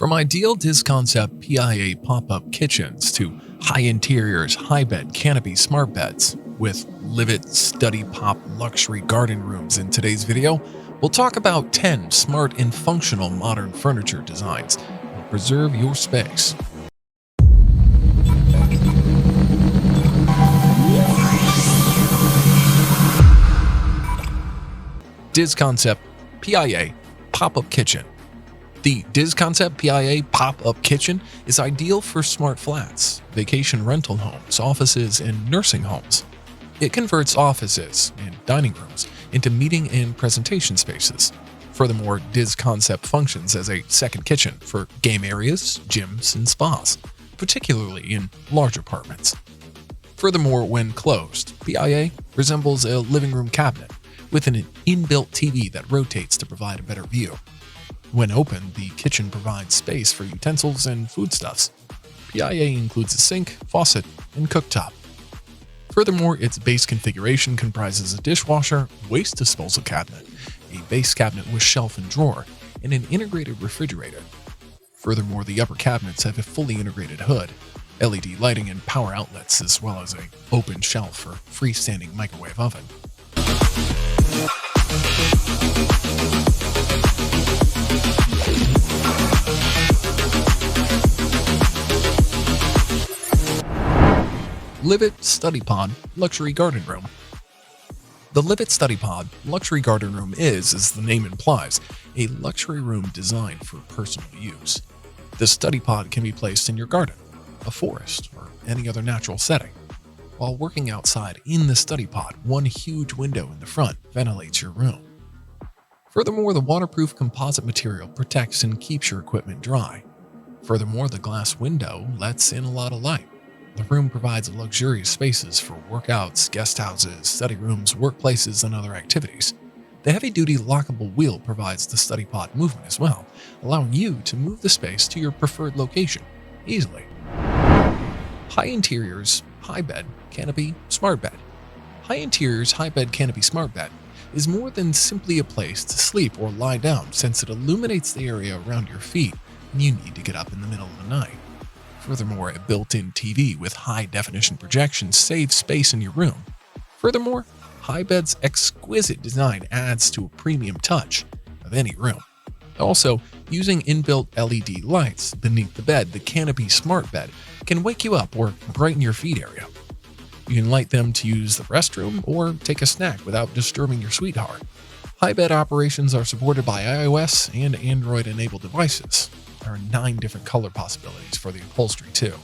From ideal Diz Concept PIA pop-up kitchens to high interiors, high bed canopy smart beds, with Loli Study Pod luxury garden rooms in today's video, we'll talk about 10 smart and functional modern furniture designs that will preserve your space. Diz Concept PIA Pop-Up Kitchen. The Diz Concept PIA Pop-Up Kitchen is ideal for smart flats, vacation rental homes, offices, and nursing homes. It converts offices and dining rooms into meeting and presentation spaces. Furthermore, Diz Concept functions as a second kitchen for game areas, gyms, and spas, particularly in large apartments. Furthermore, when closed, PIA resembles a living room cabinet with an inbuilt TV that rotates to provide a better view. When open, the kitchen provides space for utensils and foodstuffs. PIA includes a sink, faucet, and cooktop. Furthermore, its base configuration comprises a dishwasher, waste disposal cabinet, a base cabinet with shelf and drawer, and an integrated refrigerator. Furthermore, the upper cabinets have a fully integrated hood, LED lighting and power outlets, as well as an open shelf for freestanding microwave oven. Loli Study Pod Luxury Garden Room. The Loli Study Pod Luxury Garden Room is, as the name implies, a luxury room designed for personal use. The study pod can be placed in your garden, a forest, or any other natural setting. While working outside in the study pod, one huge window in the front ventilates your room. Furthermore, the waterproof composite material protects and keeps your equipment dry. Furthermore, the glass window lets in a lot of light. The room provides luxurious spaces for workouts, guest houses, study rooms, workplaces, and other activities. The heavy-duty lockable wheel provides the study pod movement as well, allowing you to move the space to your preferred location easily. High interiors, high bed, canopy, smart bed. High interiors, high bed, canopy, smart bed is more than simply a place to sleep or lie down, since it illuminates the area around your feet when you need to get up in the middle of the night. Furthermore, a built-in TV with high-definition projection saves space in your room. Furthermore, high bed's exquisite design adds to a premium touch of any room. Also, using inbuilt LED lights beneath the bed, the Canopy Smart Bed can wake you up or brighten your feed area. You can light them to use the restroom or take a snack without disturbing your sweetheart. High bed operations are supported by iOS and Android-enabled devices. There are 9 different color possibilities for the upholstery too.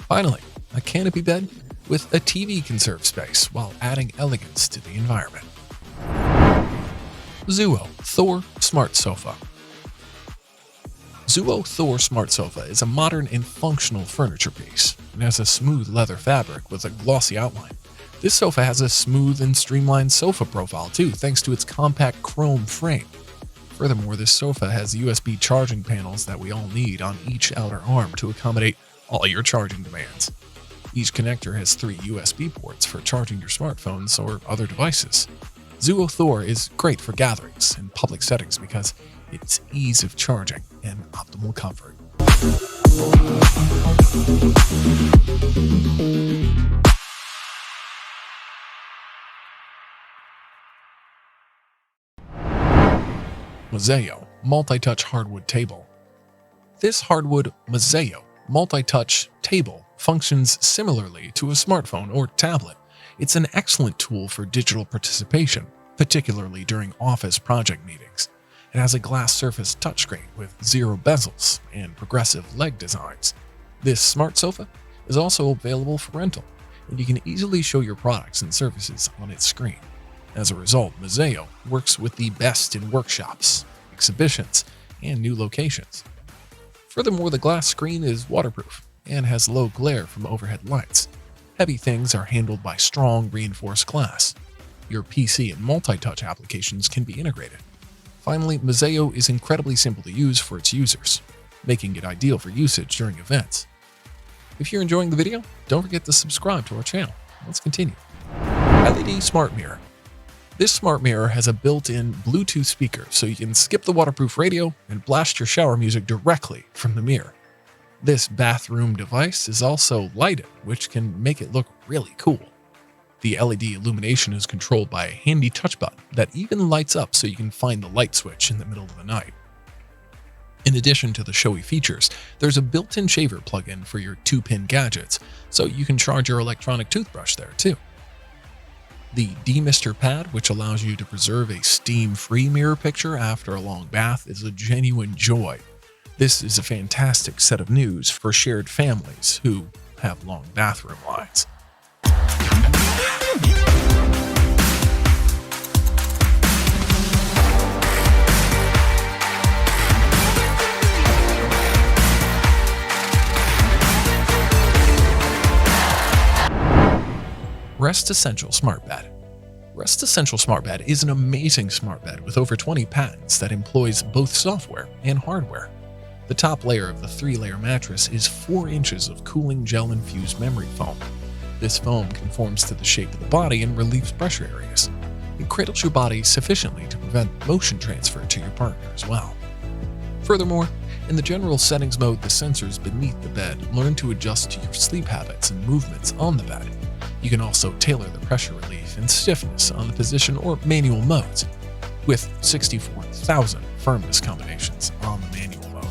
Finally, a canopy bed with a TV can serve space while adding elegance to the environment. ZuoThor Smart Sofa. ZuoThor Smart Sofa is a modern and functional furniture piece. It has a smooth leather fabric with a glossy outline. This sofa has a smooth and streamlined sofa profile too, thanks to its compact chrome frame. Furthermore, this sofa has USB charging panels that we all need on each outer arm to accommodate all your charging demands. Each connector has 3 USB ports for charging your smartphones or other devices. ZuoThor is great for gatherings and public settings because its ease of charging and optimal comfort. Mosaico Multitouch Hardwood Table. This Hardwood Mosaico Multitouch table functions similarly to a smartphone or tablet. It's an excellent tool for digital participation, particularly during office project meetings. It has a glass surface touchscreen with 0 bezels and progressive leg designs. This smart sofa is also available for rental, and you can easily show your products and services on its screen. As a result, Mosaico works with the best in workshops, exhibitions, and new locations. Furthermore, the glass screen is waterproof and has low glare from overhead lights. Heavy things are handled by strong, reinforced glass. Your PC and multi-touch applications can be integrated. Finally, Mosaico is incredibly simple to use for its users, making it ideal for usage during events. If you're enjoying the video, don't forget to subscribe to our channel. Let's continue. LED Smart Mirror. This smart mirror has a built-in Bluetooth speaker, so you can skip the waterproof radio and blast your shower music directly from the mirror. This bathroom device is also lighted, which can make it look really cool. The LED illumination is controlled by a handy touch button that even lights up so you can find the light switch in the middle of the night. In addition to the showy features, there's a built-in shaver plug-in for your 2-pin gadgets, so you can charge your electronic toothbrush there too. The demister pad, which allows you to preserve a steam-free mirror picture after a long bath, is a genuine joy. This is a fantastic set of news for shared families who have long bathroom lines. Rest Essential Smart Bed. Rest Essential Smart Bed is an amazing smart bed with over 20 patents that employs both software and hardware. The top layer of the 3-layer mattress is 4 inches of cooling gel-infused memory foam. This foam conforms to the shape of the body and relieves pressure areas. It cradles your body sufficiently to prevent motion transfer to your partner as well. Furthermore, in the general settings mode, the sensors beneath the bed learn to adjust to your sleep habits and movements on the bed. You can also tailor the pressure relief and stiffness on the position or manual modes, with 64,000 firmness combinations on the manual mode.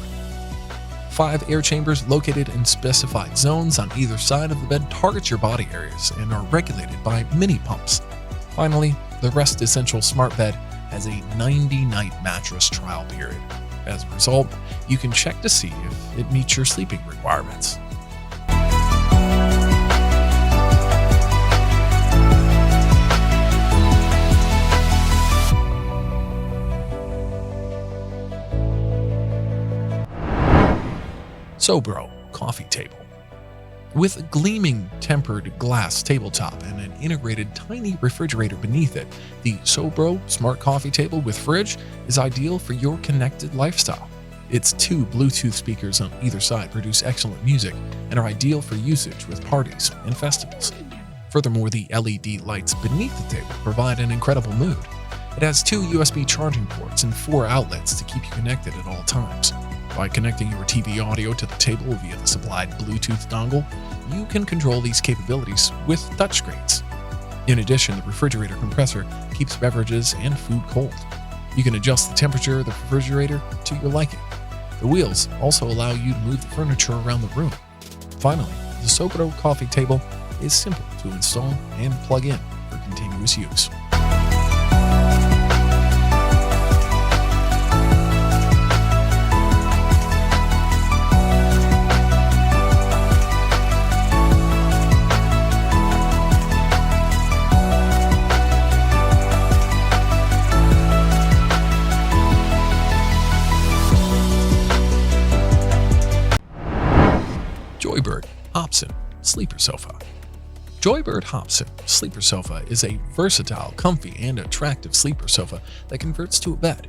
5 air chambers located in specified zones on either side of the bed target your body areas and are regulated by mini pumps. Finally, the Rest Essential Smart Bed has a 90-night mattress trial period. As a result, you can check to see if it meets your sleeping requirements. Soco coffee table. With a gleaming tempered glass tabletop and an integrated tiny refrigerator beneath it, the Soco smart coffee table with fridge is ideal for your connected lifestyle. Its 2 Bluetooth speakers on either side produce excellent music and are ideal for usage with parties and festivals. Furthermore, the LED lights beneath the table provide an incredible mood. It has 2 USB charging ports and 4 outlets to keep you connected at all times. By connecting your TV audio to the table via the supplied Bluetooth dongle, you can control these capabilities with touchscreens. In addition, the refrigerator compressor keeps beverages and food cold. You can adjust the temperature of the refrigerator to your liking. The wheels also allow you to move the furniture around the room. Finally, the Soco coffee table is simple to install and plug in for continuous use. Joybird Hobson Sleeper Sofa. Joybird Hobson Sleeper Sofa is a versatile, comfy, and attractive sleeper sofa that converts to a bed.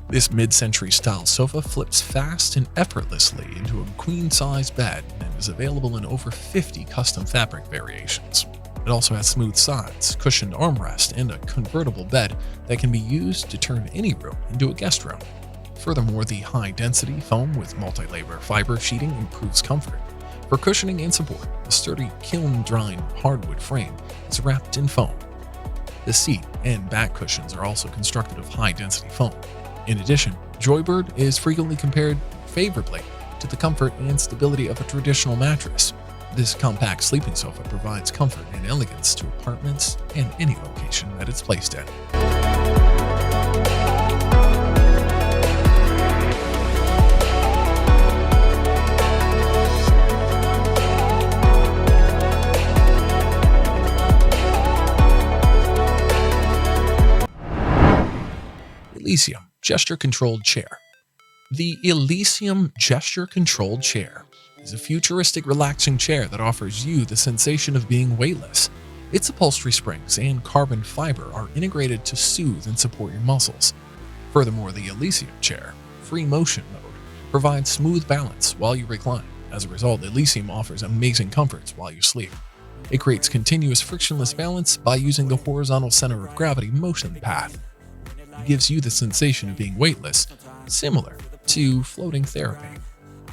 This mid-century style sofa flips fast and effortlessly into a queen-size bed and is available in over 50 custom fabric variations. It also has smooth sides, cushioned armrest, and a convertible bed that can be used to turn any room into a guest room. Furthermore, the high-density foam with multi-layer fiber sheeting improves comfort. For cushioning and support, the sturdy kiln-drying hardwood frame is wrapped in foam. The seat and back cushions are also constructed of high-density foam. In addition, Joybird is frequently compared favorably to the comfort and stability of a traditional mattress. This compact sleeping sofa provides comfort and elegance to apartments and any location that it's placed in. Elysium Gesture-Controlled Chair. The Elysium Gesture-Controlled Chair is a futuristic relaxing chair that offers you the sensation of being weightless. Its upholstery springs and carbon fiber are integrated to soothe and support your muscles. Furthermore, the Elysium chair, free motion mode, provides smooth balance while you recline. As a result, Elysium offers amazing comforts while you sleep. It creates continuous frictionless balance by using the horizontal center of gravity motion path. It gives you the sensation of being weightless, similar to floating therapy.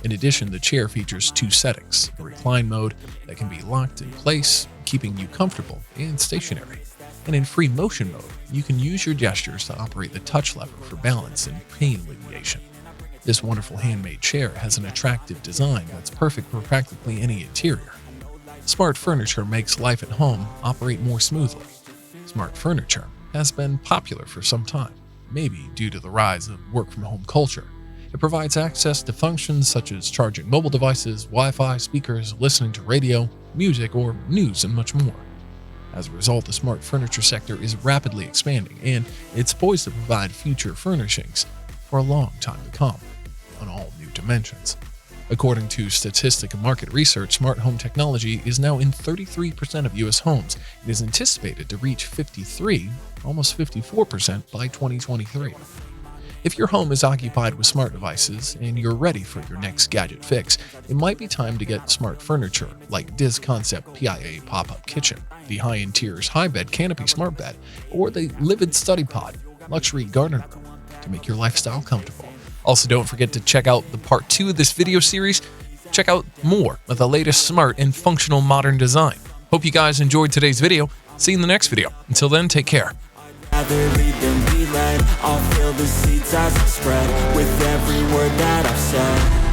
In addition, the chair features 2 settings, a recline mode that can be locked in place, keeping you comfortable and stationary. And in free motion mode, you can use your gestures to operate the touch lever for balance and pain alleviation. This wonderful handmade chair has an attractive design that's perfect for practically any interior. Smart furniture makes life at home operate more smoothly. Smart furniture has been popular for some time, maybe due to the rise of work-from-home culture. It provides access to functions such as charging mobile devices, Wi-Fi, speakers, listening to radio, music, or news, and much more. As a result, the smart furniture sector is rapidly expanding, and it's poised to provide future furnishings for a long time to come on all new dimensions. According to Statistic and Market Research, smart home technology is now in 33% of U.S. homes. It is anticipated to reach 53, almost 54% by 2023. If your home is occupied with smart devices and you're ready for your next gadget fix, it might be time to get smart furniture like Diz Concept PIA PopUp Kitchen, the high-end tiers high bed Canopy Smart Bed, or the Loli Study Pod luxury garden room to make your lifestyle comfortable. Also, don't forget to check out the part 2 of this video series. Check out more of the latest smart and functional modern design. Hope you guys enjoyed today's video. See you in the next video. Until then, take care. Rather lead than be led. I'll feel the seeds as it spread with every word that I've said.